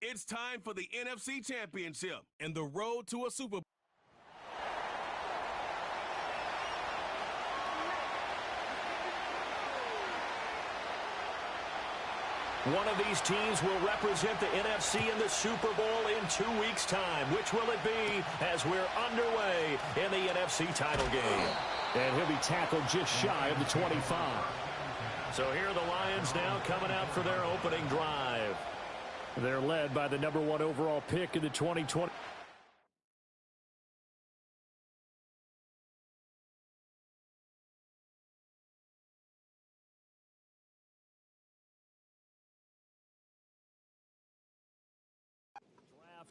It's time for the NFC Championship and the road to a Super Bowl. One of these teams will represent the NFC in the Super Bowl in 2 weeks' time. Which will it be as we're underway in the NFC title game? And he'll be tackled just shy of the 25. So here are the Lions now coming out for their opening drive. They're led by the number 1 overall pick in the 2020.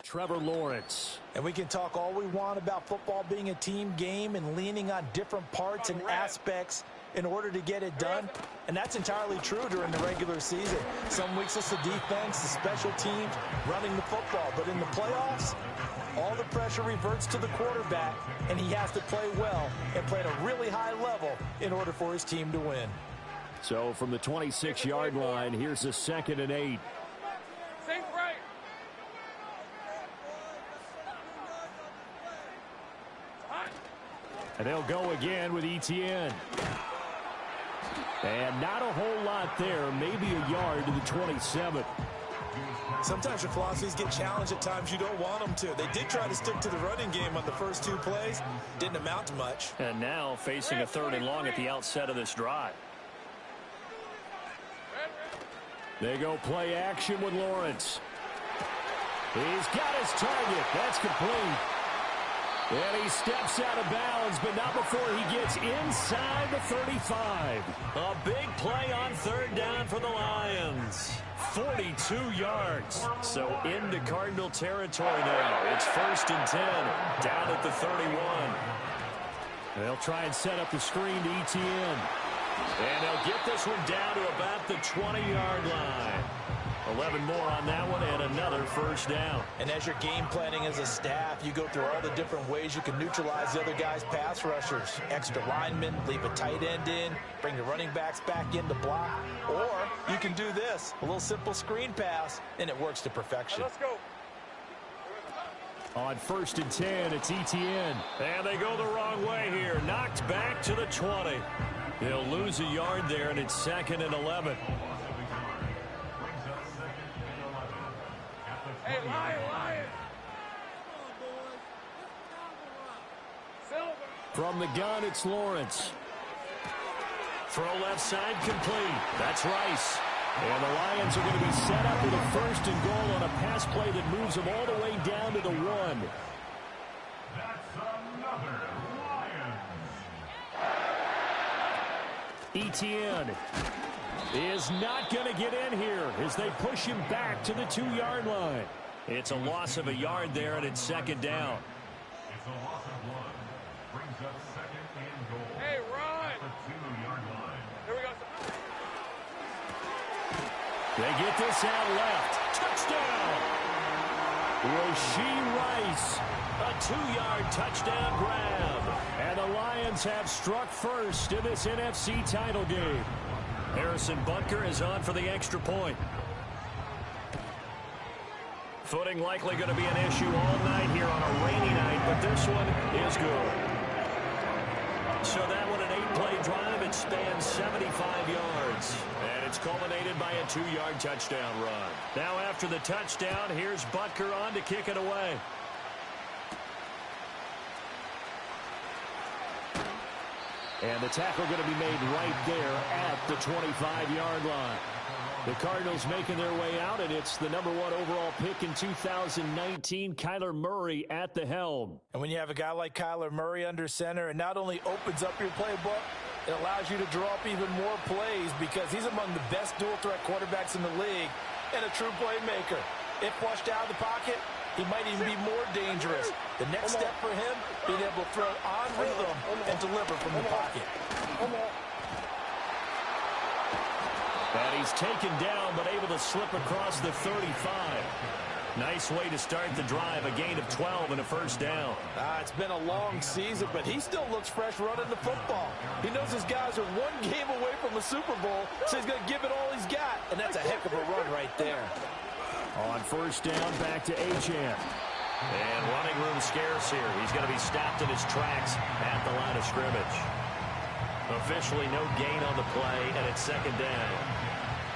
Trevor Lawrence. And we can talk all we want about football being a team game and leaning on different parts and aspects in order to get it done. And that's entirely true during the regular season. Some weeks it's the defense, the special teams, running the football. But in the playoffs, all the pressure reverts to the quarterback, and he has to play well and play at a really high level in order for his team to win. So from the 26-yard line, here's a 2nd and 8. And they'll go again with Etienne. And not a whole lot there, maybe a yard to the 27. Sometimes your philosophies get challenged at times you don't want them to. They did try to stick to the running game on the first 2 plays. Didn't amount to much. And now facing a 3rd and long at the outset of this drive. They go play action with Lawrence. He's got his target. That's complete. And he steps out of bounds, but not before he gets inside the 35. A big play on 3rd down for the Lions. 42 yards. So into Cardinal territory now. It's 1st and 10, down at the 31. They'll try and set up the screen to Etienne. And they'll get this one down to about the 20-yard line. 11 more on that one and another 1st down. And as you're game planning as a staff, you go through all the different ways you can neutralize the other guy's pass rushers. Extra linemen, leave a tight end in, bring the running backs back in to block. Or you can do this, a little simple screen pass, and it works to perfection. Let's go. On 1st and 10, it's Etienne. And they go the wrong way here. Knocked back to the 20. He'll lose a yard there, and it's 2nd and 11. Hey, Lion! Silver! From the gun, it's Lawrence. Throw left side complete. That's Rice. And the Lions are going to be set up with a 1st and goal on a pass play that moves them all the way down to the 1. That's another Lions. Etienne is not going to get in here as they push him back to the 2-yard line. It's a loss of a yard there, and it's 2nd down. It's a loss of 1. Brings up 2nd and goal. Hey, run! The 2-yard line. Here we go. They get this out left. Touchdown! Rashee Rice. A 2-yard touchdown grab. And the Lions have struck first in this NFC title game. Harrison Butker is on for the extra point. Footing likely going to be an issue all night here on a rainy night, but this one is good. So that one, an 8-play drive. It spans 75 yards. And it's culminated by a 2-yard touchdown run. Now after the touchdown, here's Butker on to kick it away. And the tackle going to be made right there at the 25-yard line. The Cardinals making their way out, and it's the number 1 overall pick in 2019, Kyler Murray at the helm. And when you have a guy like Kyler Murray under center, it not only opens up your playbook, it allows you to draw up even more plays because he's among the best dual-threat quarterbacks in the league and a true playmaker. If flushed out of the pocket, he might even be more dangerous. The next step for him, being able to throw on rhythm and deliver from the pocket. And he's taken down, but able to slip across the 35. Nice way to start the drive, a gain of 12 and a 1st down. It's been a long season, but he still looks fresh running the football. He knows his guys are 1 game away from the Super Bowl, so he's going to give it all he's got, and that's a heck of a run right there. On first down, back to Achane. And running room scarce here. He's going to be stopped in his tracks at the line of scrimmage. Officially no gain on the play, and it's second down.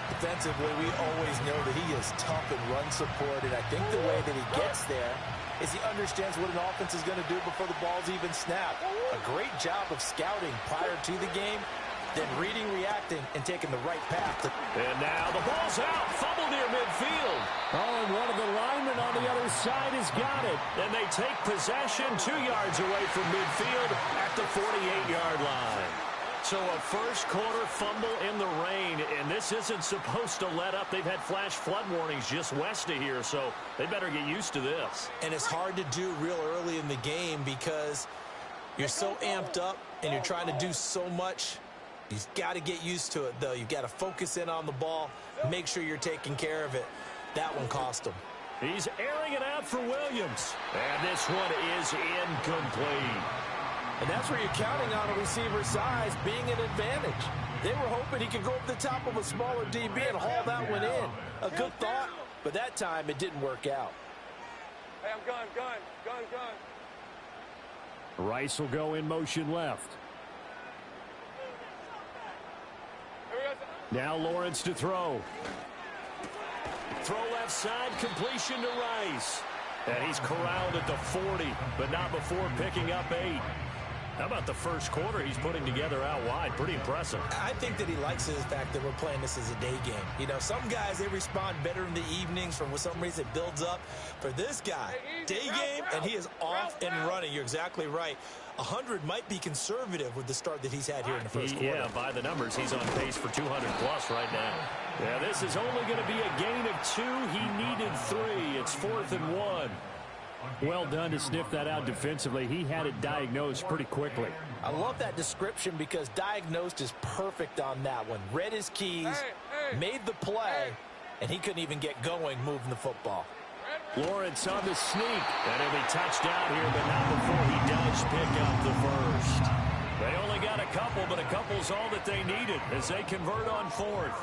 Defensively, we always know that he is tough in run support, and I think the way that he gets there is he understands what an offense is going to do before the ball's even snapped. A great job of scouting prior to the game, then reading, reacting, and taking the right path. And now the ball's out. Fumble near midfield. Oh, and one of the linemen on the other side has got it. And they take possession 2 yards away from midfield at the 48-yard line. So a first quarter fumble in the rain, and this isn't supposed to let up. They've had flash flood warnings just west of here, so they better get used to this. And it's hard to do real early in the game because you're so amped up and you're trying to do so much. You've got to get used to it, though. You've got to focus in on the ball, make sure you're taking care of it. That one cost him. He's airing it out for Williams. And this one is incomplete. And that's where you're counting on a receiver's size being an advantage. They were hoping he could go up the top of a smaller DB and haul that one in. A good thought, but that time it didn't work out. Hey, I'm gun. Rice will go in motion left. Now Lawrence to throw. Throw left side, completion to Rice. And he's corralled at the 40, but not before picking up 8. How about the first quarter he's putting together out wide? Pretty impressive. I think that he likes the fact that we're playing this as a day game. You know, some guys, they respond better in the evenings. For some reason, it builds up. For this guy, day game, and he is off and running. You're exactly right. 100 might be conservative with the start that he's had here in the first quarter. Yeah, by the numbers, he's on pace for 200-plus right now. Yeah, this is only going to be a gain of 2. He needed 3. It's 4th and 1. Well done to sniff that out defensively. He had it diagnosed pretty quickly. I love that description because diagnosed is perfect on that one. Read his keys, made the play, and he couldn't even get going moving the football. Lawrence on the sneak. And he'll be touchdown here, but not before he does pick up the first. They only got a couple, but a couple's all that they needed as they convert on 4th.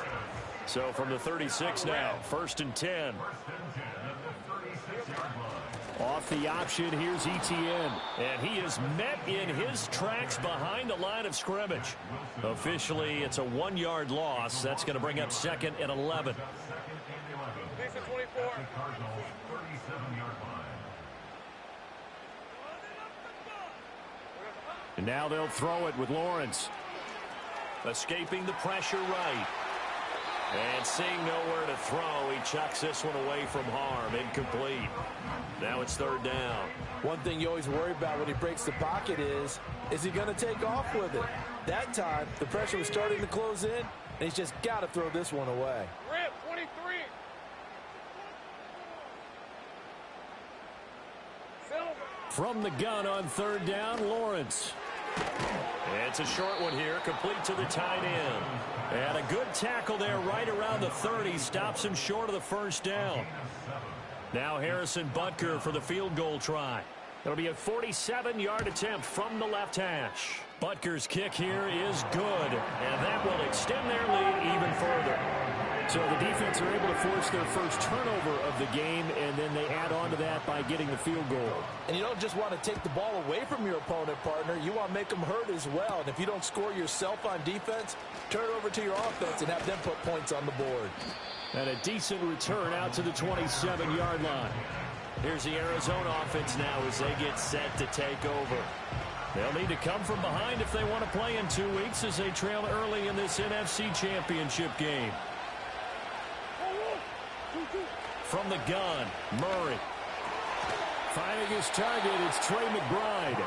So from the 36 now, 1st and 10. Off the option, here's Etienne. And he is met in his tracks behind the line of scrimmage. Officially, it's a 1-yard loss. That's going to bring up 2nd and 11. And now they'll throw it with Lawrence. Escaping the pressure right. And seeing nowhere to throw, he chucks this one away from harm. Incomplete. Now it's 3rd down. One thing you always worry about when he breaks the pocket is he going to take off with it? That time, the pressure was starting to close in, and he's just got to throw this one away. Rip, 23. From the gun on 3rd down, Lawrence. It's a short one here, complete to the tight end. And a good tackle there right around the 30. Stops him short of the first down. Now Harrison Butker for the field goal try. It'll be a 47-yard attempt from the left hash. Butker's kick here is good, and that will extend their lead even further. So the defense are able to force their first turnover of the game, and then they add on to that by getting the field goal. And you don't just want to take the ball away from your opponent, partner. You want to make them hurt as well. And if you don't score yourself on defense, turn it over to your offense and have them put points on the board. And a decent return out to the 27-yard line. Here's the Arizona offense now as they get set to take over. They'll need to come from behind if they want to play in 2 weeks as they trail early in this NFC Championship game. From the gun, Murray. Finding his target, it's Trey McBride.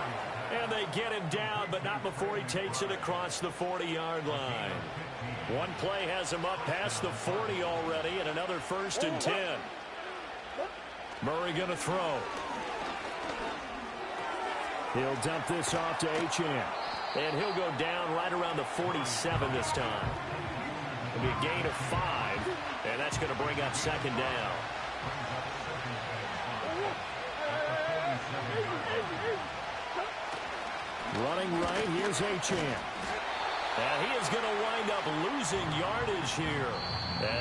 And they get him down, but not before he takes it across the 40-yard line. One play has him up past the 40 already, and another 1st and 10. Murray going to throw. He'll dump this off to Achane. And he'll go down right around the 47 this time. It'll be a gain of 5, and that's going to bring up 2nd down. Running right, here's Achane. And he is going to wind up losing yardage here,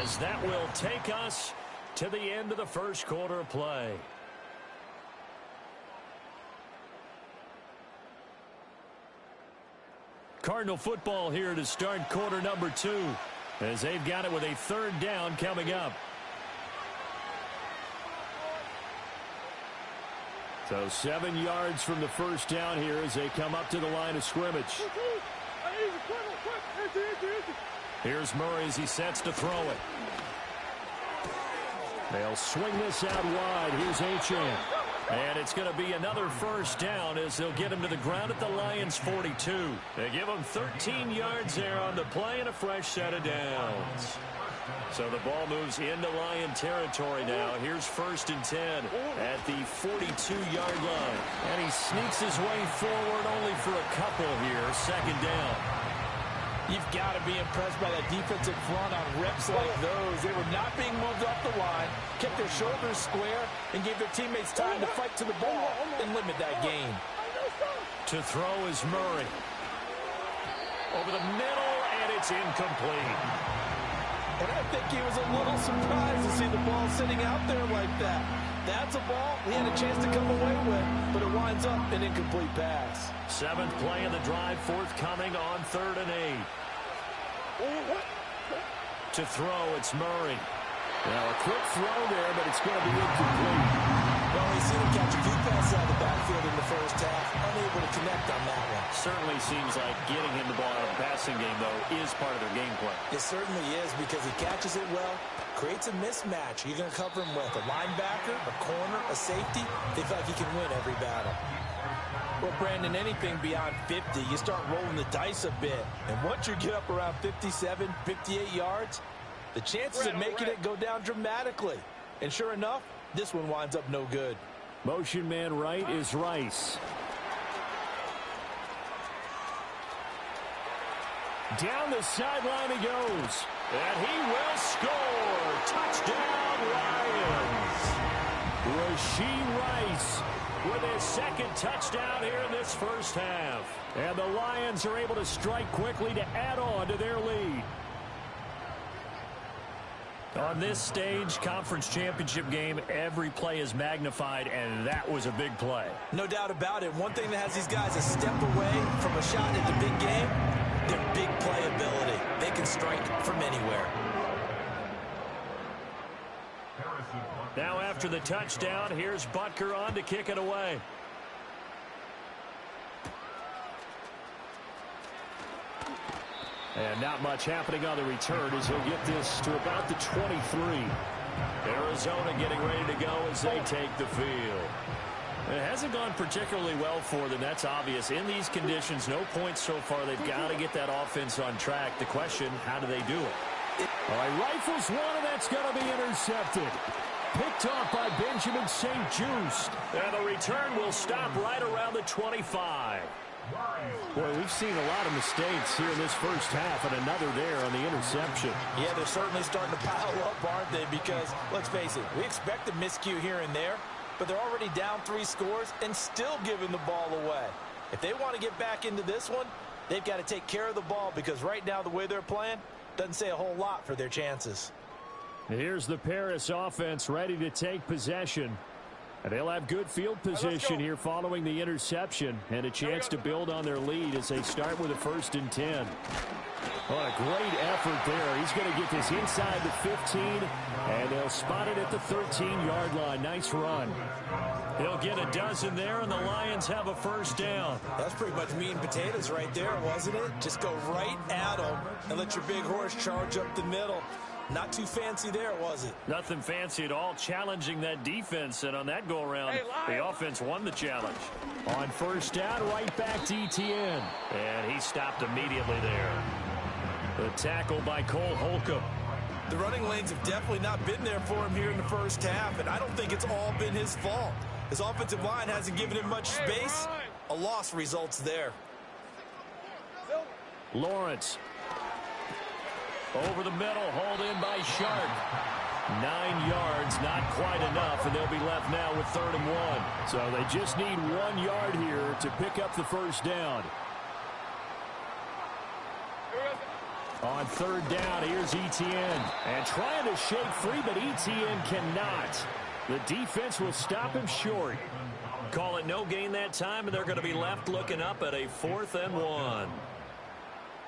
as that will take us to the end of the first quarter of play. Cardinal football here to start quarter number 2 as they've got it with a third down coming up. So 7 yards from the first down here as they come up to the line of scrimmage. Here's Murray as he sets to throw it. They'll swing this out wide. Here's Achane. And it's going to be another first down as they'll get him to the ground at the Lions' 42. They give him 13 yards there on the play and a fresh set of downs. So the ball moves into Lion territory now. Here's 1st and 10 at the 42-yard line. And he sneaks his way forward only for a couple here. 2nd down. You've got to be impressed by that defensive front on reps like those. They were not being moved off the line, kept their shoulders square, and gave their teammates time to fight to the ball and limit that gain. To throw is Murray. Over the middle, and it's incomplete. And I think he was a little surprised to see the ball sitting out there like that. That's a ball he had a chance to come away with, but it winds up an incomplete pass. 7th play of the drive, forthcoming on 3rd and 8. To throw, it's Murray. Now a quick throw there, but it's going to be incomplete. Well, we've seen him catch a few passes out of the backfield in the first half, unable to connect on that one. Certainly seems like getting him the ball out of the passing game, though, is part of their game plan. It certainly is because he catches it well, creates a mismatch. You're going to cover him with a linebacker, a corner, a safety. They feel like he can win every battle. Well, Brandon, anything beyond 50, you start rolling the dice a bit. And once you get up around 57, 58 yards, the chances of making it go down dramatically. And sure enough, this one winds up no good. Motion man right is Rice. Down the sideline he goes. And he will score. Touchdown, Lions. Rashee Rice with his 2nd touchdown here in this first half. And the Lions are able to strike quickly to add on to their lead. On this stage, conference championship game, every play is magnified, and that was a big play. No doubt about it. One thing that has these guys a step away from a shot at the big game, their big play ability. They can strike from anywhere. Now after the touchdown, here's Butker on to kick it away. And not much happening on the return as he'll get this to about the 23. Arizona getting ready to go as they take the field. It hasn't gone particularly well for them, that's obvious. In these conditions, no points so far. They've got to get that offense on track. The question, how do they do it? All right, rifles one, and that's going to be intercepted. Picked off by Benjamin St-Juste. And the return will stop right around the 25. Boy, we've seen a lot of mistakes here in this first half, and another there on the interception. Yeah, they're certainly starting to pile up, aren't they? Because, let's face it, we expect a miscue here and there, but they're already down 3 scores and still giving the ball away. If they want to get back into this one, they've got to take care of the ball because right now the way they're playing doesn't say a whole lot for their chances. Here's the Paris offense ready to take possession. And they'll have good field position here following the interception and a chance to build on their lead as they start with a 1st and 10. What a great effort there. He's going to get this inside the 15, and they'll spot it at the 13-yard line. Nice run. He'll get a dozen there, and the Lions have a 1st down. That's pretty much meat and potatoes right there, wasn't it? Just go right at them and let your big horse charge up the middle. Not too fancy there, was it? Nothing fancy at all, challenging that defense, and on that go-around, the offense won the challenge. On 1st down, right back to Etienne. And he stopped immediately there. The tackle by Cole Holcomb. The running lanes have definitely not been there for him here in the first half, and I don't think it's all been his fault. His offensive line hasn't given him much space. A loss results there. Lawrence. Over the middle, hauled in by Sharp. 9 yards, not quite enough, and they'll be left now with 3rd and 1. So they just need 1 yard here to pick up the 1st down. On third down, here's Etienne. And trying to shake free, but Etienne cannot. The defense will stop him short. Call it no gain that time, and they're going to be left looking up at a 4th and 1.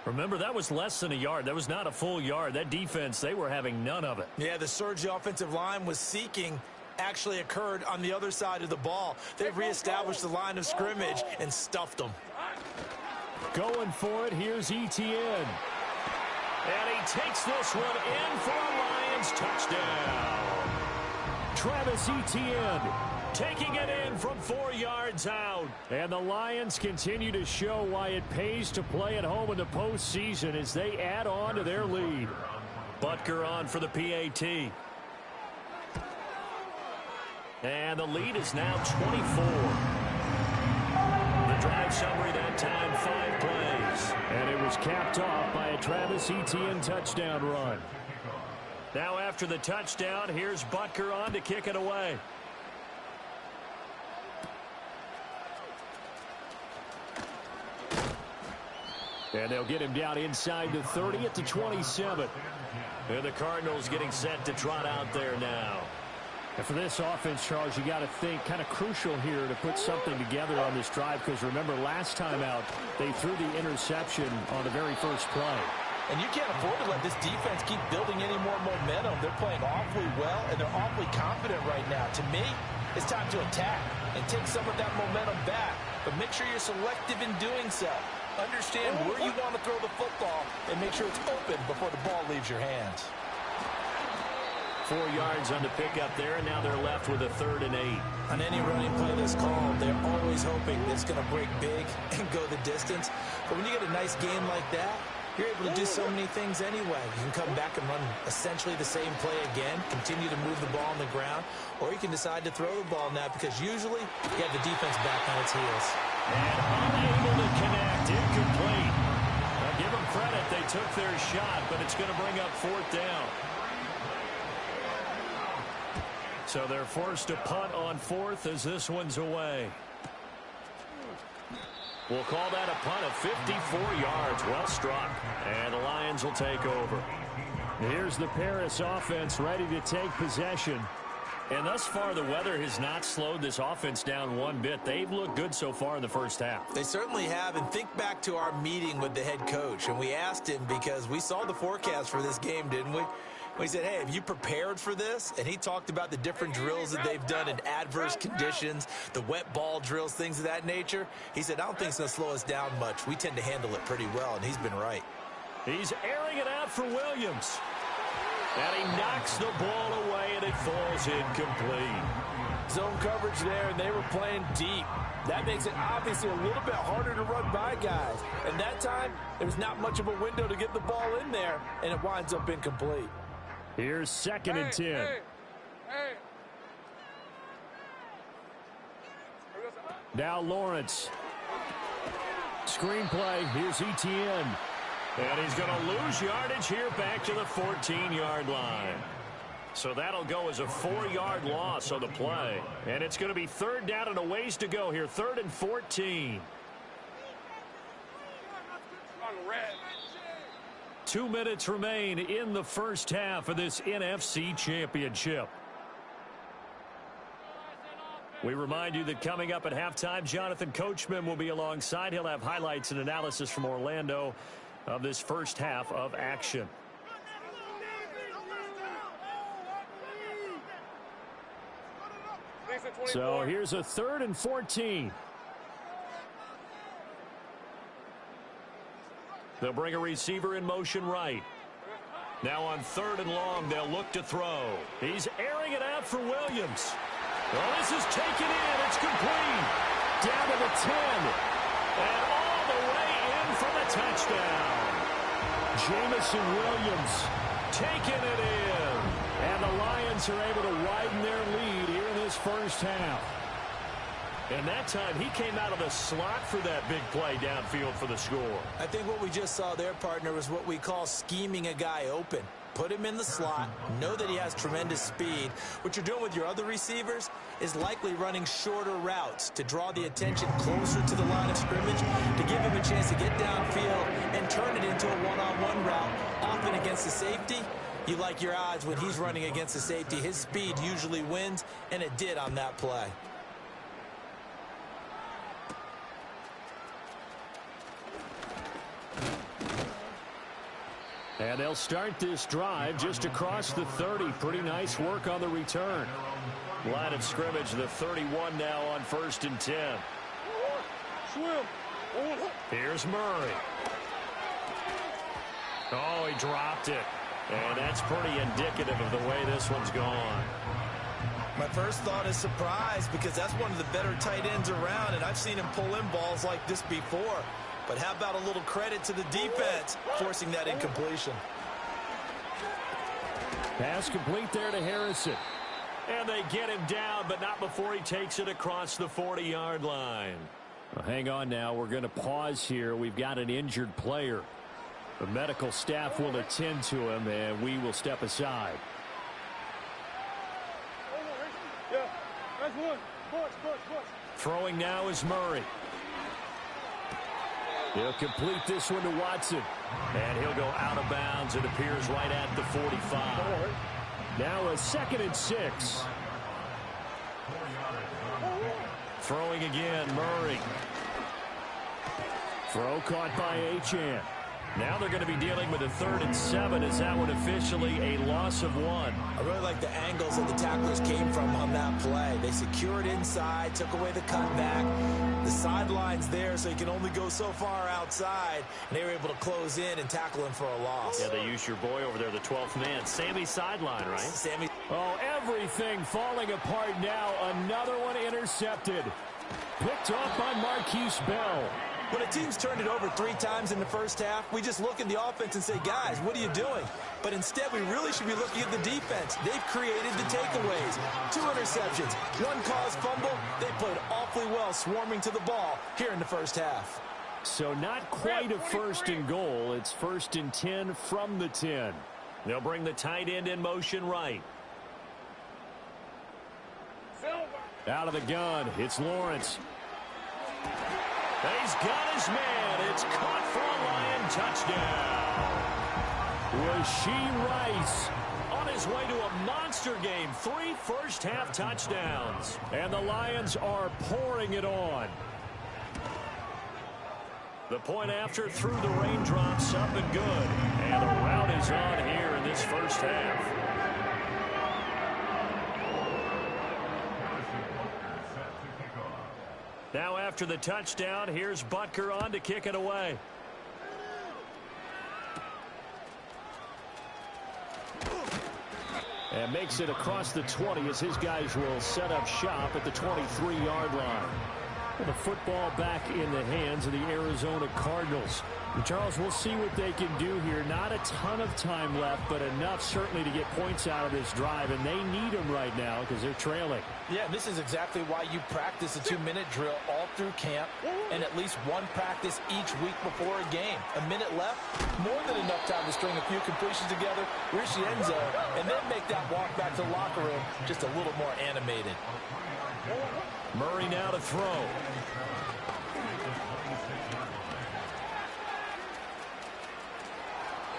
Remember, that was less than a yard. That was not a full yard. That defense, they were having none of it. Yeah, the surge the offensive line was seeking actually occurred on the other side of the ball. They've reestablished the line of scrimmage and stuffed them. Going for it, here's Etienne. And he takes this one in for a Lions touchdown. Travis Etienne taking it in from 4 yards out. And the Lions continue to show why it pays to play at home in the postseason as they add on to their lead. Butker on for the PAT. And the lead is now 24. The drive summary that time, 5 plays. And it was capped off by a Travis Etienne touchdown run. Now after the touchdown, here's Butker on to kick it away. And they'll get him down inside the 30 at the 27. And the Cardinals getting set to trot out there now. And for this offense, Charles, you got to think kind of crucial here to put something together on this drive, because remember last time out they threw the interception on the very first play. And you can't afford to let this defense keep building any more momentum. They're playing awfully well, and they're awfully confident right now. To me, it's time to attack and take some of that momentum back. But make sure you're selective in doing so. Understand where you want to throw the football and make sure it's open before the ball leaves your hands. 4 yards on the pickup there, and now they're left with a 3rd and 8. On any running play that's called, they're always hoping it's going to break big and go the distance. But when you get a nice game like that, you're able to do so many things anyway. You can come back and run essentially the same play again, continue to move the ball on the ground, or you can decide to throw the ball now because usually you have the defense back on its heels. And unable to connect, incomplete. Now give them credit, they took their shot, but it's going to bring up 4th down. So they're forced to punt on 4th as this one's away. We'll call that a punt of 54 yards. Well struck. And the Lions will take over. Here's the Paris offense ready to take possession. And thus far, the weather has not slowed this offense down one bit. They've looked good so far in the first half. They certainly have. And think back to our meeting with the head coach. And we asked him because we saw the forecast for this game, didn't we? We said, hey, have you prepared for this? And he talked about the different drills that they've done in adverse conditions, the wet ball drills, things of that nature. He said, I don't think it's going to slow us down much. We tend to handle it pretty well, and he's been right. He's airing it out for Williams. And he knocks the ball away, and it falls incomplete. Zone coverage there, and they were playing deep. That makes it obviously a little bit harder to run by guys. And that time, there was not much of a window to get the ball in there, and it winds up incomplete. Here's 2nd and 10. Hey. Now Lawrence. Screenplay. Here's Etienne. And he's going to lose yardage here back to the 14-yard line. So that'll go as a 4-yard loss on the play. And it's going to be 3rd down and a ways to go here. 3rd and 14. 2 minutes remain in the first half of this NFC Championship. We remind you that coming up at halftime, Jonathan Coachman will be alongside. He'll have highlights and analysis from Orlando of this first half of action. So here's a 3rd and 14. They'll bring a receiver in motion right. Now on 3rd and long, they'll look to throw. He's airing it out for Williams. Well, this is taken in. It's complete. Down to the 10. And all the way in for the touchdown. Jameson Williams taking it in. And the Lions are able to widen their lead here in this first half. And that time, he came out of the slot for that big play downfield for the score. I think what we just saw there, partner, was what we call scheming a guy open. put him in the slot, know that he has tremendous speed. What you're doing with your other receivers is likely running shorter routes to draw the attention closer to the line of scrimmage, to give him a chance to get downfield and turn it into a one-on-one route, often against the safety. You like your odds when he's running against the safety. His speed usually wins, and it did on that play. And they'll start this drive just across the 30. Pretty nice work on the return. Line of scrimmage, the 31 now on 1st and 10. Here's Murray. Oh, he dropped it. And that's pretty indicative of the way this one's gone. My first thought is surprise, because that's one of the better tight ends around, and I've seen him pull in balls like this before. But how about a little credit to the defense forcing that incompletion? Pass complete there to Harrison. And they get him down, but not before he takes it across the 40-yard line. Well, hang on now. We're going to pause here. We've got an injured player. The medical staff will attend to him, and we will step aside. Yeah, that's one. Push. Throwing now is Murray. He'll complete this one to Watson. And he'll go out of bounds. It appears right at the 45. Now a 2nd and 6. Throwing again, Murray. Throw caught by Achane. Now they're going to be dealing with a 3rd and 7. Is that one officially a loss of 1? I really like the angles that the tacklers came from on that play. They secured inside, took away the cutback. The sideline's there, so you can only go so far outside. And they were able to close in and tackle him for a loss. Yeah, they used your boy over there, the 12th man. Sammy's sideline, right? Sammy. Oh, everything falling apart now. Another one intercepted. Picked off by Marquise Bell. When a team's turned it over 3 times in the first half, we just look at the offense and say, guys, what are you doing? But instead, we really should be looking at the defense. They've created the takeaways. 2 interceptions, 1 caused fumble. They played awfully well swarming to the ball here in the first half. So not quite a 1st and goal. It's 1st and 10 from the 10. They'll bring the tight end in motion right. Out of the gun, it's Lawrence. He's got his man. It's caught for a Lion touchdown. Rashee Rice On his way to a monster game. 3 first-half touchdowns. And the Lions are pouring it on. The point after through the raindrops, up and good. And the rout is on here in this first half. Now after the touchdown, here's Butker on to kick it away. And makes it across the 20 as his guys will set up shop at the 23-yard line. The football back in the hands of the Arizona Cardinals. And Charles, we'll see what they can do here. Not a ton of time left, but enough certainly to get points out of this drive. And they need them right now because they're trailing. Yeah, this is exactly why you practice a 2-minute drill all through camp and at least 1 practice each week before a game. A minute left, more than enough time to string a few completions together, reach the end zone, and then make that walk back to the locker room just a little more animated. Murray now to throw.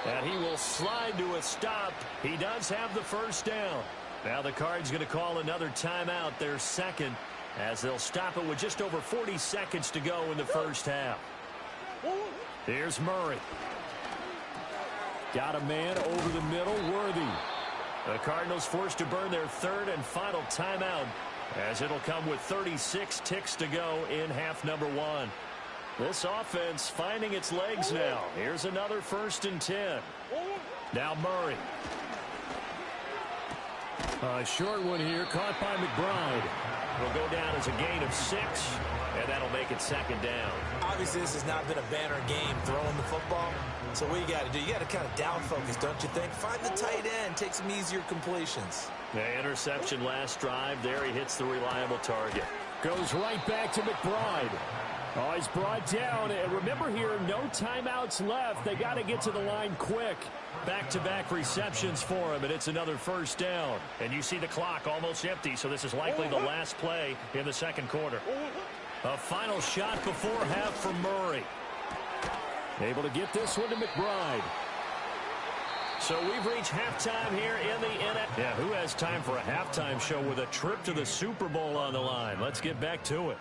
And he will slide to a stop. He does have the first down. Now the Cards going to call another timeout, their 2nd, as they'll stop it with just over 40 seconds to go in the first half. Here's Murray. Got a man over the middle, Worthy. The Cardinals forced to burn their 3rd and final timeout, as it'll come with 36 ticks to go in half number 1. This offense finding its legs now. Here's another 1st and 10. Now Murray. A short one here, caught by McBride. Will go down as a gain of 6, and that'll make it 2nd down. Obviously, this has not been a banner game throwing the football. So what you got to do, you got to kind of down focus, don't you think? Find the tight end, take some easier completions. The interception last drive. There he hits the reliable target. Goes right back to McBride. Oh, he's brought down. And remember here, no timeouts left. They got to get to the line quick. Back-to-back receptions for him, and it's another first down. And you see the clock almost empty, so this is likely the last play in the second quarter. A final shot before half for Murray. Able to get this one to McBride. So we've reached halftime here in the NFL. Yeah, who has time for a halftime show with a trip to the Super Bowl on the line? Let's get back to it.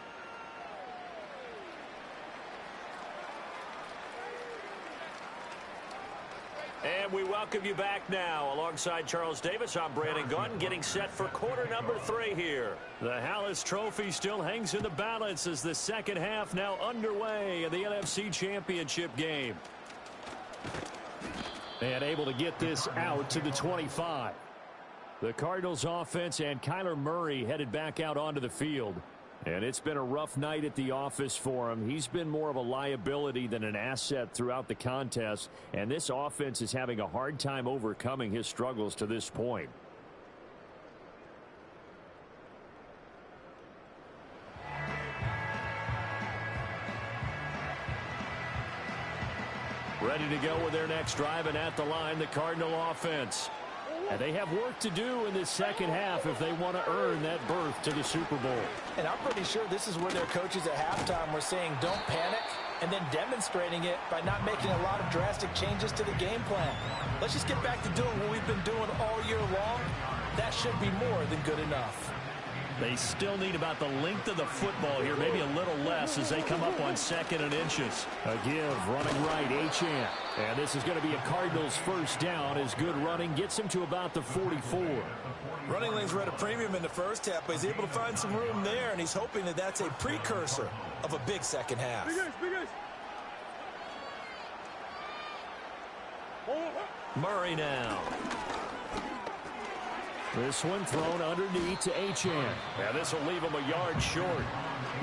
And we welcome you back now. Alongside Charles Davis, I'm Brandon Gaudin, getting set for quarter number 3 here. The Hallis Trophy still hangs in the balance as the second half now underway in the NFC Championship game. And able to get this out to the 25. The Cardinals offense and Kyler Murray headed back out onto the field. And it's been a rough night at the office for him. He's been more of a liability than an asset throughout the contest. And this offense is having a hard time overcoming his struggles to this point. Ready to go with their next drive, and at the line, the Cardinal offense. And they have work to do in this second half if they want to earn that berth to the Super Bowl. And I'm pretty sure this is where their coaches at halftime were saying don't panic, and then demonstrating it by not making a lot of drastic changes to the game plan. Let's just get back to doing what we've been doing all year long. That should be more than good enough. They still need about the length of the football here, maybe a little less as they come up on 2nd and inches. A give, running right, Achane. And this is going to be a Cardinals first down as good running gets him to about the 44. Running lanes were at a premium in the first half, but he's able to find some room there, and he's hoping that that's a precursor of a big second half. Murray now. This one thrown underneath to Achane. Now this will leave him a yard short.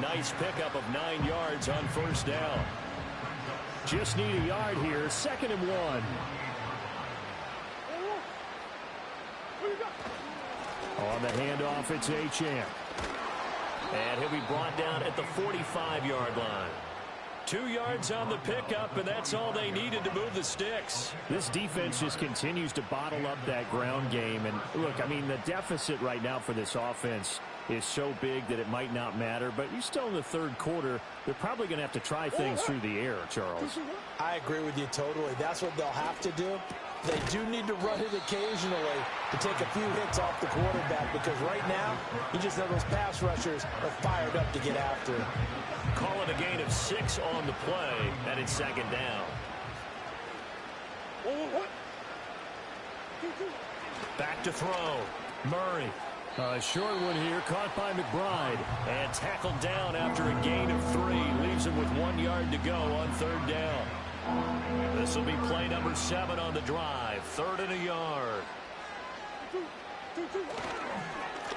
Nice pickup of 9 yards on first down. Just need a yard here. 2nd and 1. On the handoff, it's Achane. And he'll be brought down at the 45-yard line. 2 yards on the pickup, and that's all they needed to move the sticks. This defense just continues to bottle up that ground game. And look, I mean, the deficit right now for this offense is so big that it might not matter. But you're still in the third quarter. They're probably going to have to try things through the air, Charles. I agree with you totally. That's what they'll have to do. They do need to run it occasionally to take a few hits off the quarterback, because right now, you just know those pass rushers are fired up to get after it. Call it a gain of 6 on the play, and it's 2nd down. Back to throw. Murray. A short one here, caught by McBride. And tackled down after a gain of 3. Leaves him with 1 yard to go on 3rd down. This will be play number 7 on the drive. 3rd and a yard.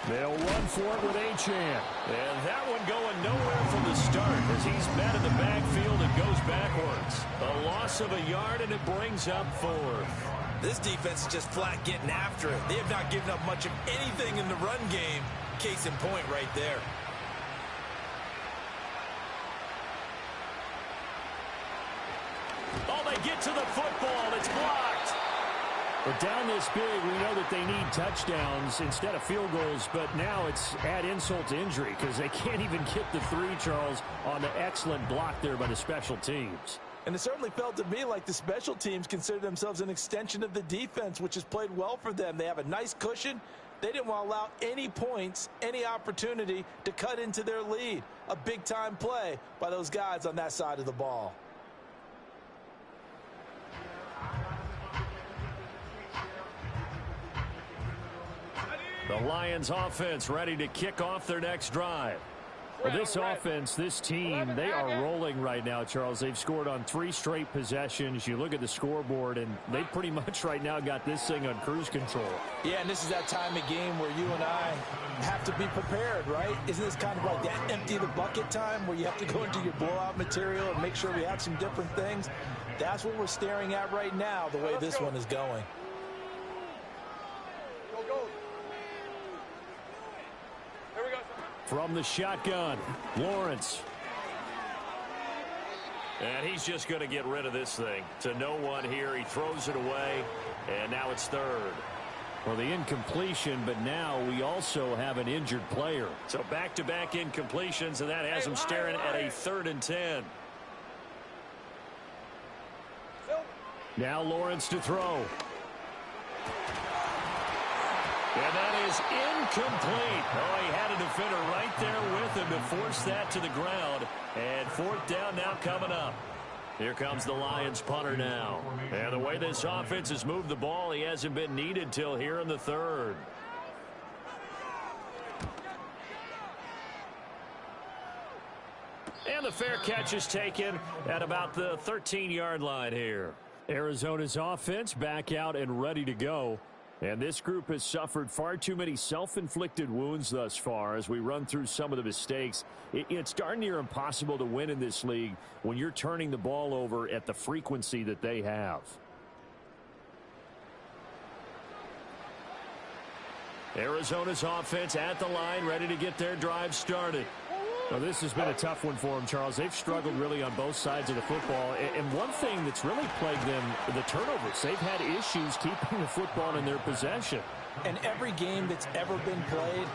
They'll run for it with Achane. And that one going nowhere from the start as he's met in the backfield and goes backwards. A loss of a yard, and it brings up 4th. This defense is just flat getting after it. They have not given up much of anything in the run game. Case in point right there. Oh, they get to the football. It's blocked. But down this big, we know that they need touchdowns instead of field goals, but now it's add insult to injury because they can't even get the 3, Charles, on the excellent block there by the special teams. And it certainly felt to me like the special teams consider themselves an extension of the defense, which has played well for them. They have a nice cushion. They didn't want to allow any points, any opportunity to cut into their lead. A big-time play by those guys on that side of the ball. The Lions offense ready to kick off their next drive. Well, this offense, this team, they are rolling right now, Charles. They've scored on 3 straight possessions. You look at the scoreboard, and they pretty much right now got this thing on cruise control. Yeah, and this is that time of game where you and I have to be prepared, right? Isn't this kind of like that empty the bucket time where you have to go into your blowout material and make sure we have some different things? That's what we're staring at right now, the way this one is going. From the shotgun, Lawrence. And he's just going to get rid of this thing. To no one here. He throws it away, and now it's third. Well, the incompletion, but now we also have an injured player. So back-to-back incompletions, and that has him staring at a 3rd and 10. Now Lawrence to throw. And that is incomplete. Oh, he had a defender right there with him to force that to the ground. And 4th down now coming up. Here comes the Lions punter now. And the way this offense has moved the ball, he hasn't been needed till here in the 3rd. And the fair catch is taken at about the 13-yard line here. Arizona's offense back out and ready to go. And this group has suffered far too many self-inflicted wounds thus far as we run through some of the mistakes. It's darn near impossible to win in this league when you're turning the ball over at the frequency that they have. Arizona's offense at the line, ready to get their drive started. Well, this has been a tough one for them, Charles. They've struggled really on both sides of the football. And one thing that's really plagued them, the turnovers. They've had issues keeping the football in their possession. And every game that's ever been played,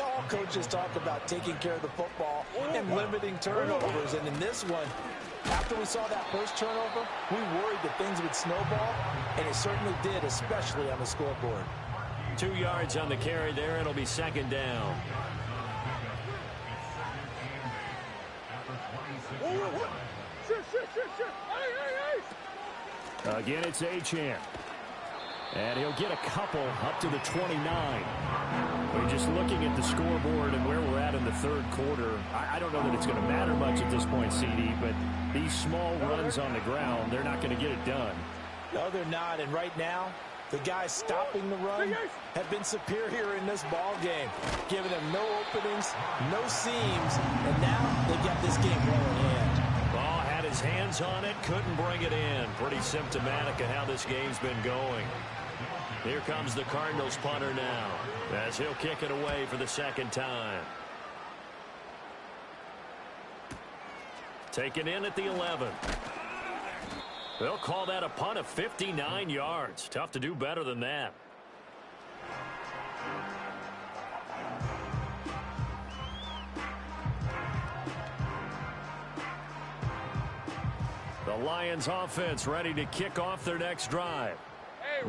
all coaches talk about taking care of the football and limiting turnovers. And in this one, after we saw that first turnover, we worried that things would snowball, and it certainly did, especially on the scoreboard. 2 yards on the carry there. It'll be 2nd down. Again, it's Achane. And he'll get a couple up to the 29. We're just looking at the scoreboard and where we're at in the 3rd quarter. I don't know that it's going to matter much at this point, CD, but these small runs on the ground, they're not going to get it done. No, they're not. And right now, the guys stopping the run have been superior in this ball game, giving them no openings, no seams, and now they've got this game well in hand. Ball had his hands on it, couldn't bring it in. Pretty symptomatic of how this game's been going. Here comes the Cardinals punter now, as he'll kick it away for the 2nd time. Taken in at the 11. They'll call that a punt of 59 yards. Tough to do better than that. The Lions offense ready to kick off their next drive.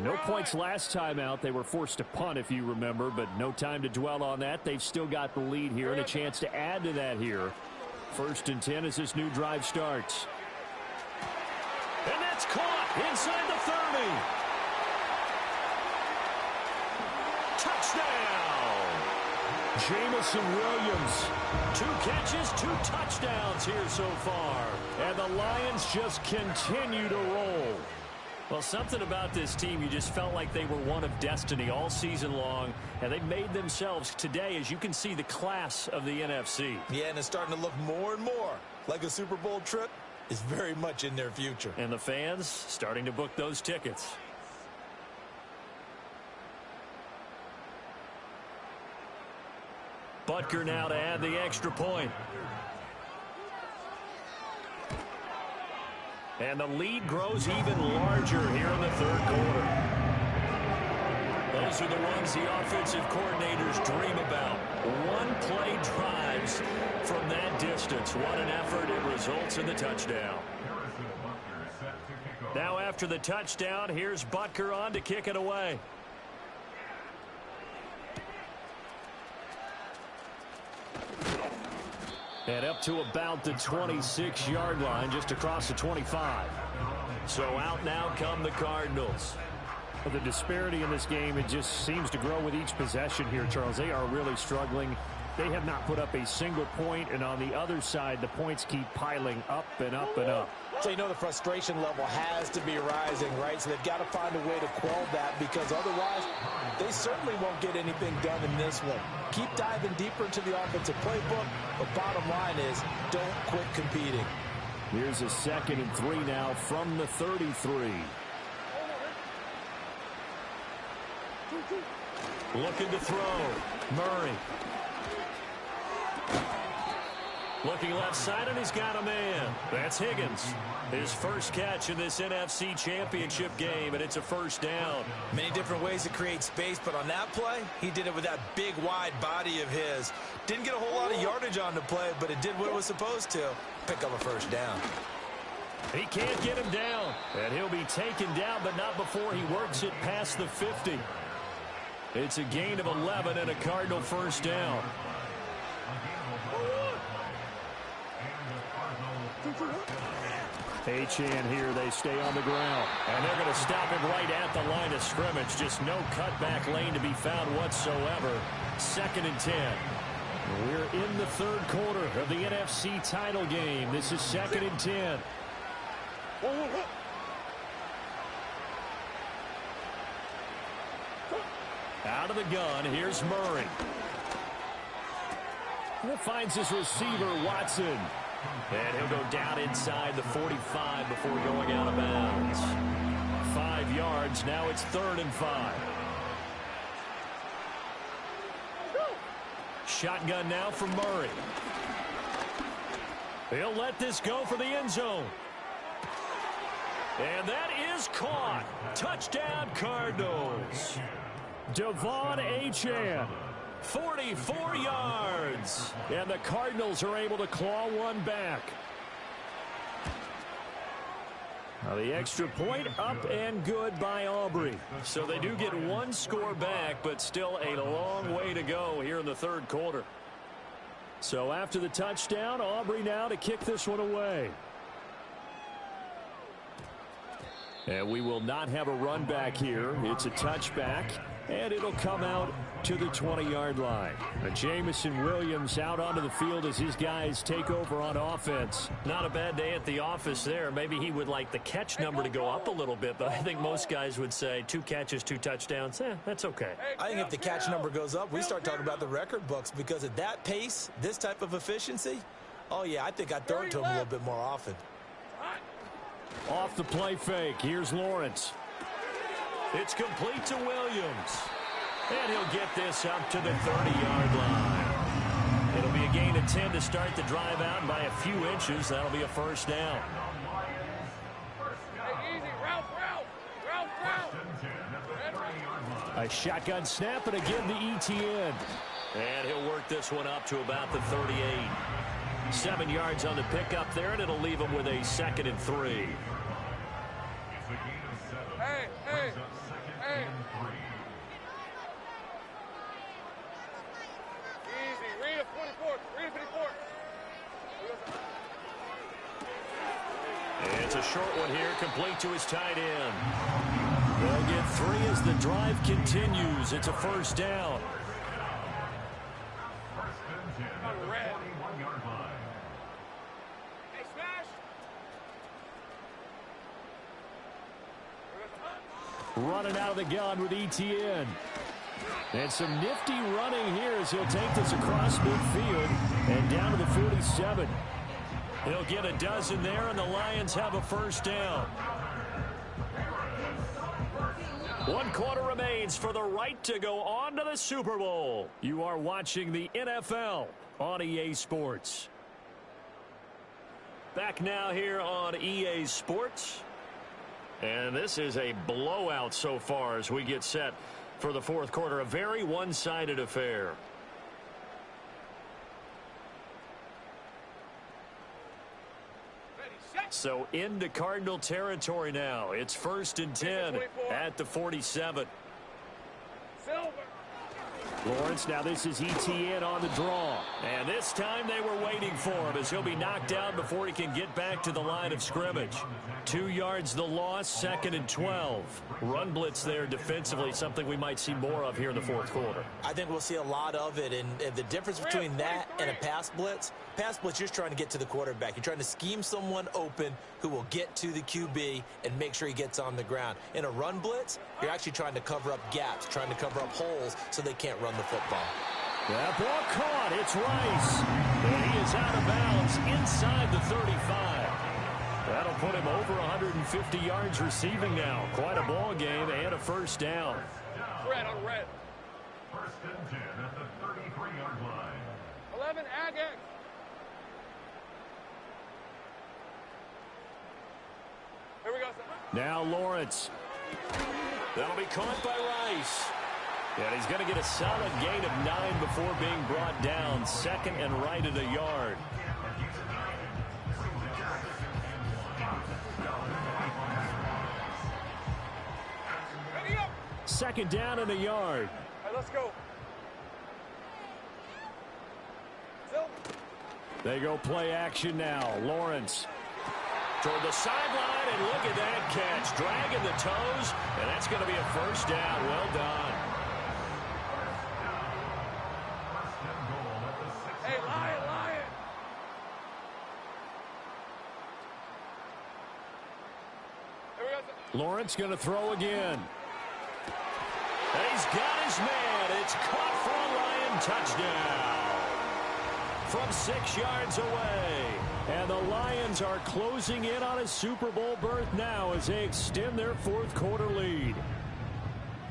No points last time out. They were forced to punt, if you remember, but no time to dwell on that. They've still got the lead here and a chance to add to that here. 1st and 10 as this new drive starts. And that's caught inside the 30. Touchdown! Jameson Williams. 2 catches, 2 touchdowns here so far. And the Lions just continue to roll. Well, something about this team, you just felt like they were one of destiny all season long, and they made themselves today, as you can see, the class of the NFC. Yeah, and it's starting to look more and more like a Super Bowl trip is very much in their future. And the fans starting to book those tickets. Butker now to add the extra point. And the lead grows even larger here in the 3rd quarter. Those are the ones the offensive coordinators dream about. One-play drives from that distance. What an effort. It results in the touchdown. Now after the touchdown, here's Butker on to kick it away. And up to about the 26-yard line, just across the 25. So out now come the Cardinals. The disparity in this game, it just seems to grow with each possession here, Charles. They are really struggling. They have not put up a single point, and on the other side, the points keep piling up and up and up. So you know the frustration level has to be rising, right? So they've got to find a way to quell that, because otherwise they certainly won't get anything done in this one. Keep diving deeper into the offensive playbook, but bottom line is don't quit competing. Here's a 2nd and 3 now from the 33. Looking to throw. Murray. Looking left side, and he's got a man. That's Higgins. His first catch in this NFC Championship game, and it's a first down. Many different ways to create space, but on that play, he did it with that big, wide body of his. Didn't get a whole lot of yardage on the play, but it did what it was supposed to. Pick up a first down. He can't get him down, and he'll be taken down, but not before he works it past the 50. It's a gain of 11 and a Cardinal first down. Achane here, they stay on the ground. And they're going to stop him right at the line of scrimmage. Just no cutback lane to be found whatsoever. 2nd and 10. We're in the third quarter of the NFC title game. This is 2nd and 10. Out of the gun, here's Murray. And it finds his receiver, Watson. And he'll go down inside the 45 before going out of bounds. 5 yards, now it's 3rd and 5. Shotgun now from Murray. He'll let this go for the end zone. And that is caught. Touchdown, Cardinals. Devon Achane. 44 yards. And the Cardinals are able to claw one back. Now the extra point up and good by Aubrey. So they do get one score back, but still a long way to go here in the third quarter. So after the touchdown, Aubrey now to kick this one away. And we will not have a run back here. It's a touchback, and it'll come out to the 20-yard line. Jamison Williams out onto the field as his guys take over on offense. Not a bad day at the office there. Maybe he would like the catch number to go up a little bit, but I think most guys would say 2 catches, 2 touchdowns. That's okay. I think if the catch number goes up, we start talking about the record books, because at that pace, this type of efficiency, oh yeah, I think I'd throw it to him a little bit more often. Off the play fake, here's Lawrence. It's complete to Williams. And he'll get this up to the 30-yard line. It'll be a gain of 10 to start the drive out by a few inches. That'll be a first down. A shotgun snap, and again the ETN. And he'll work this one up to about the 38. 7 yards on the pickup there, and it'll leave him with a 2nd and 3. Hey, hey, hey. Easy, read a 24, read a 54. It's a short one here, complete to his tight end. They'll get 3 as the drive continues. It's a first down. Running out of the gun with ETN. And some nifty running here as he'll take this across midfield and down to the 47. He'll get a dozen there, and the Lions have a first down. 1 quarter remains for the right to go on to the Super Bowl. You are watching the NFL on EA Sports. Back now here on EA Sports. And this is a blowout so far as we get set for the fourth quarter. A very one-sided affair. So into Cardinal territory now. It's 1st and 10 at the 47. Silver. Lawrence, now this is ETN on the draw. And this time they were waiting for him as he'll be knocked down before he can get back to the line of scrimmage. 2 yards the loss, 2nd and 12. Run blitz there defensively, something we might see more of here in the fourth quarter. I think we'll see a lot of it, and the difference between that and a pass blitz, you're just trying to get to the quarterback. You're trying to scheme someone open who will get to the QB and make sure he gets on the ground. In a run blitz, you're actually trying to cover up gaps, trying to cover up holes so they can't run the football. That ball caught. It's Rice. And he is out of bounds inside the 35. That'll put him over 150 yards receiving now. Quite a ball game and a first down. Red on red. 1st and 10 at the 33-yard line. 11, Agate. Here we go, son. Now Lawrence. That'll be caught by Rice. And he's going to get a solid gain of 9 before being brought down. Second and right at a yard. Ready up. Second down and a yard. All right, let's go. Silver. They go play action now. Lawrence. Toward the sideline, and look at that catch. Dragging the toes, and that's going to be a first down. Well done. Hey, Lion. Here we go, son. Lawrence going to throw again. And he's got his man. It's caught for a Lion touchdown from 6 yards away. And the Lions are closing in on a Super Bowl berth now as they extend their fourth quarter lead.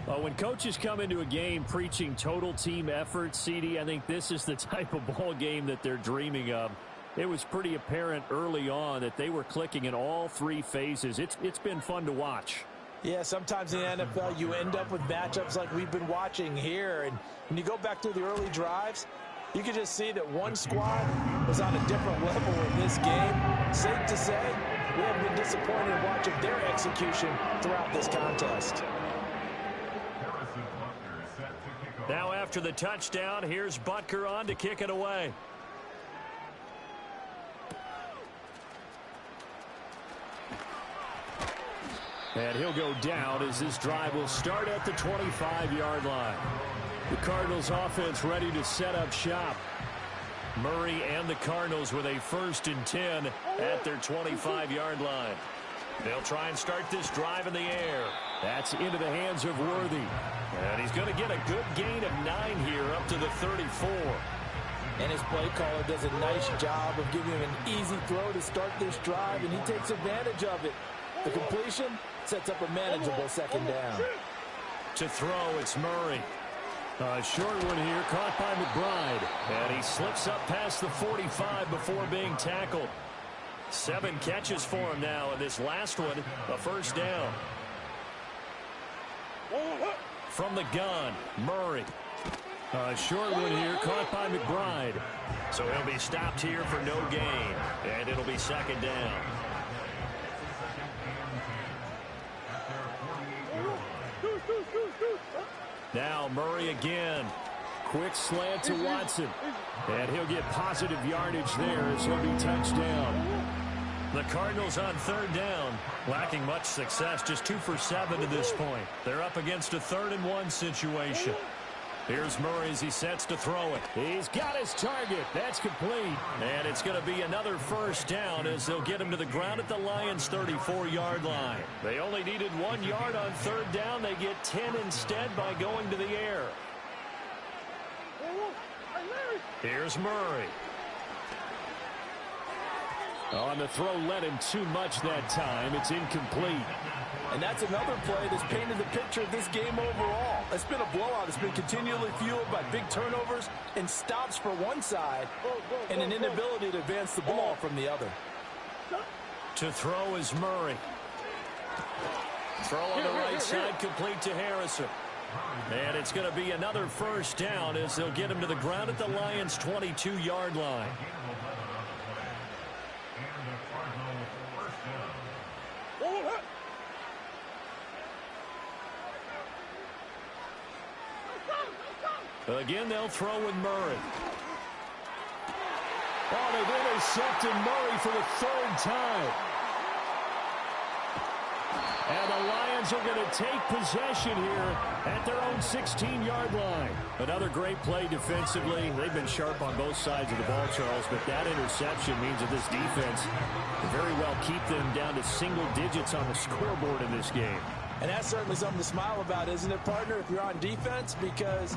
When coaches come into a game preaching total team effort, CD, I think this is the type of ball game that they're dreaming of. It was pretty apparent early on that they were clicking in all 3 phases. It's been fun to watch. Yeah, sometimes in the NFL you end up with matchups like we've been watching here. And when you go back to the early drives, you can just see that one squad was on a different level in this game. Safe to say, we have been disappointed in watching their execution throughout this contest. Now after the touchdown, here's Butker on to kick it away. And he'll go down as this drive will start at the 25-yard line. The Cardinals offense ready to set up shop. Murray and the Cardinals with a 1st and 10 at their 25-yard line. They'll try and start this drive in the air. That's into the hands of Worthy. And he's going to get a good gain of 9 here up to the 34. And his play caller does a nice job of giving him an easy throw to start this drive, and he takes advantage of it. The completion sets up a manageable second down. To throw, it's Murray. A short one here, caught by McBride. And he slips up past the 45 before being tackled. 7 catches for him now, and this last one, a first down. From the gun, Murray. A short one here, caught by McBride. So he'll be stopped here for no gain, and it'll be second down. Now Murray again. Quick slant to Watson. And he'll get positive yardage there as he'll be touched down. The Cardinals on 3rd down, lacking much success, just 2 for 7 to this point. They're up against a 3rd and 1 situation. Here's Murray as he sets to throw it. He's got his target. That's complete. And it's going to be another first down as they'll get him to the ground at the Lions' 34-yard line. They only needed 1 yard on 3rd down. They get 10 instead by going to the air. Here's Murray. On the throw, led him too much that time. It's incomplete. And that's another play that's painted the picture of this game overall. It's been a blowout. It's been continually fueled by big turnovers and stops for one side and an inability to advance the ball from the other. To throw is Murray. Throw on the right side, complete to Harrison. And it's going to be another first down as they'll get him to the ground at the Lions' 22-yard line. Again, they'll throw with Murray. Oh, they've intercepted Murray for the 3rd time. And the Lions are going to take possession here at their own 16-yard line. Another great play defensively. They've been sharp on both sides of the ball, Charles, but that interception means that this defense can very well keep them down to single digits on the scoreboard in this game. And that's certainly something to smile about, isn't it, partner, if you're on defense? Because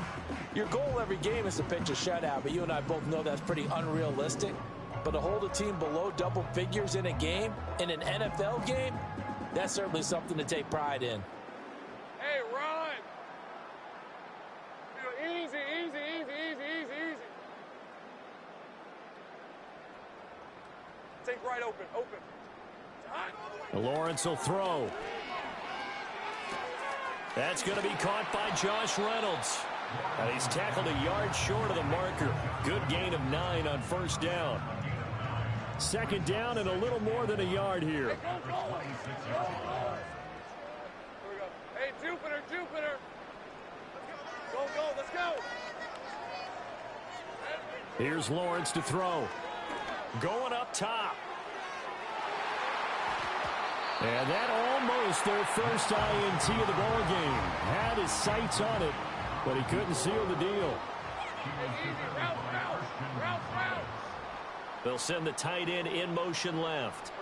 your goal every game is to pitch a shutout, but you and I both know that's pretty unrealistic. But to hold a team below double figures in a game, in an NFL game, that's certainly something to take pride in. Hey, run. Easy, easy, easy, easy, easy, easy. Take right open. Open. Lawrence will throw. That's going to be caught by Josh Reynolds. And he's tackled a yard short of the marker. Good gain of 9 on first down. Second down and a little more than a yard here. Hey, go. Hey, Jupiter. Go, let's go. Here's Lawrence to throw. Going up top. And that almost their first INT of the ball game. Had his sights on it, but he couldn't seal the deal. Route. They'll send the tight end in motion left.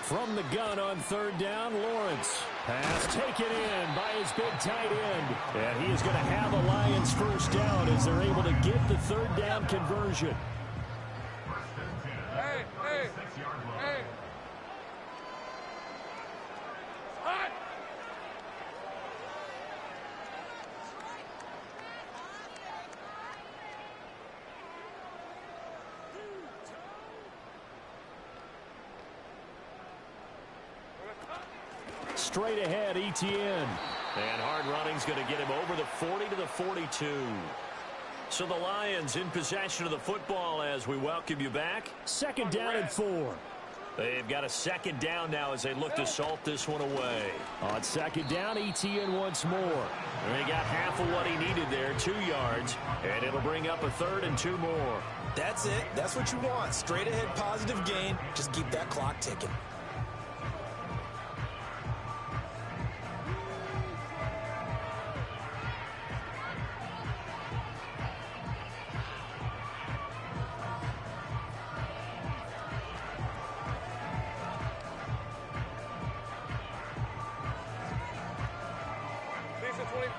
From the gun on third down, Lawrence. Pass taken in by his big tight end. And he is going to have a Lions first down as they're able to get the third down conversion. Hey. Hot. Straight ahead, Etienne. And hard running's going to get him over the 40 to the 42. So the Lions in possession of the football as we welcome you back. Second down and 4. They've got a second down now as they look to salt this one away. On second down, Etienne once more. And they got half of what he needed there, 2 yards. And it'll bring up a third and 2 more. That's it. That's what you want. Straight ahead positive gain. Just keep that clock ticking.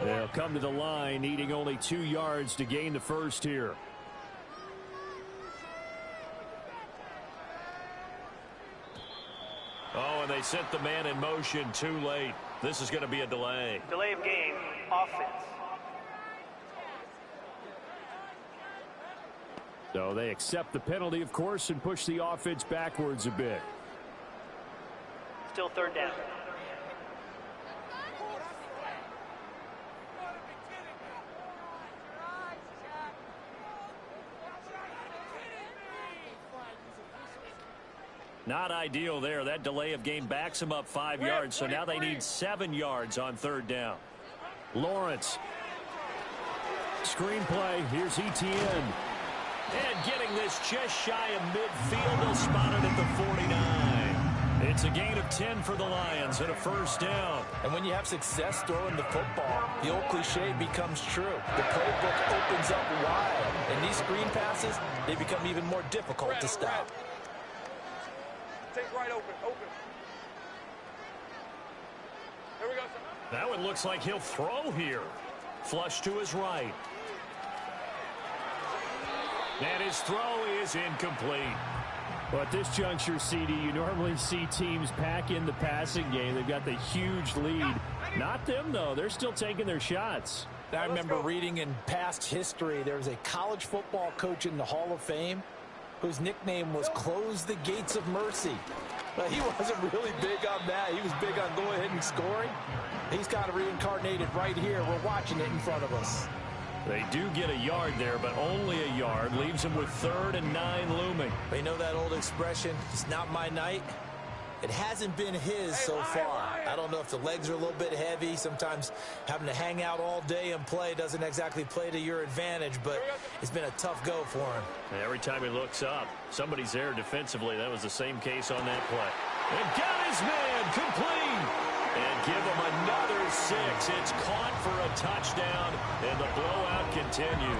They'll come to the line, needing only 2 yards to gain the first here. Oh, and they sent the man in motion too late. This is going to be a delay. Delay of game, offense. So they accept the penalty, of course, and push the offense backwards a bit. Still third down. Not ideal there. That delay of game backs them up 5 yards, so now they need 7 yards on third down. Lawrence. Screenplay. Here's Etienne. And getting this just shy of midfield. They'll spot it at the 49. It's a gain of 10 for the Lions and a first down. And when you have success throwing the football, the old cliche becomes true. The playbook opens up wide. And these screen passes, they become even more difficult to stop. Take right open. Here we go, sir. That one looks like he'll throw here. Flush to his right. And his throw is incomplete. Well, at this juncture, CD, you normally see teams pack in the passing game. They've got the huge lead. Not them, though. They're still taking their shots. I remember reading in past history, there was a college football coach in the Hall of Fame whose nickname was Close the Gates of Mercy. But he wasn't really big on that. He was big on going ahead and scoring. He's got to reincarnate it right here. We're watching it in front of us. They do get a yard there, but only a yard. Leaves them with 3rd and 9 looming. They know that old expression, it's not my night. It hasn't been his so far. I don't know if the legs are a little bit heavy. Sometimes having to hang out all day and play doesn't exactly play to your advantage, but it's been a tough go for him. Every time he looks up, somebody's there defensively. That was the same case on that play. And got his man complete. And give him another 6. It's caught for a touchdown, and the blowout continues.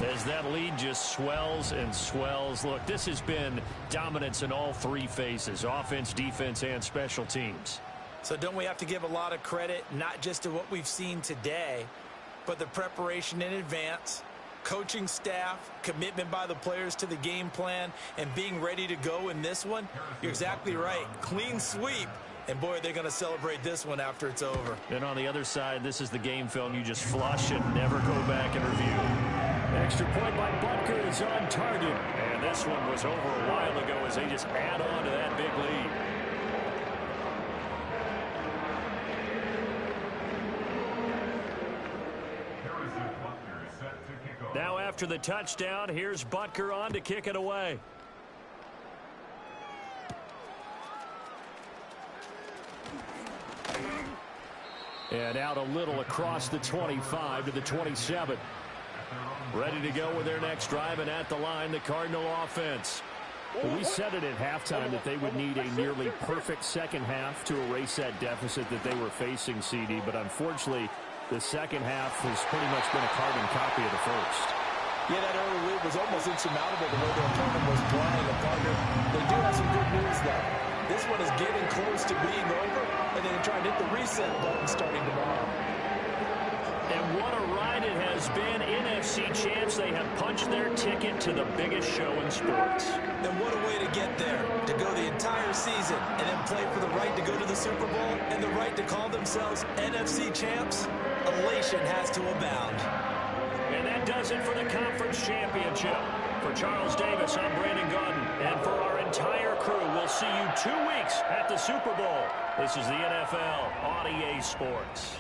As that lead just swells and swells. Look, this has been dominance in all 3 phases, offense, defense, and special teams. So don't we have to give a lot of credit, not just to what we've seen today, but the preparation in advance, coaching staff, commitment by the players to the game plan, and being ready to go in this one? You're exactly right. Clean sweep. And, boy, they're going to celebrate this one after it's over. And on the other side, this is the game film you just flush and never go back and review. Extra point by Butker is on target. And And this one was over a while ago as they just add on to that big lead. Now after the touchdown, here's Butker on to kick it away. And out a little across the 25 to the 27. Ready to go with their next drive, and at the line, the Cardinal offense. Well, we said it at halftime that they would need a nearly perfect second half to erase that deficit that they were facing, CD, but unfortunately, the second half has pretty much been a carbon copy of the first. Yeah, that early lead was almost insurmountable the way their opponent was playing. And partner, they do have some good news, though. This one is getting close to being over, and then trying to hit the reset button starting tomorrow. And what a ride it has been. NFC champs, they have punched their ticket to the biggest show in sports. And what a way to get there, to go the entire season and then play for the right to go to the Super Bowl and the right to call themselves NFC champs. Elation has to abound. And that does it for the conference championship. For Charles Davis, I'm Brandon Gaudin. And for our entire crew, we'll see you 2 weeks at the Super Bowl. This is the NFL on EA Sports.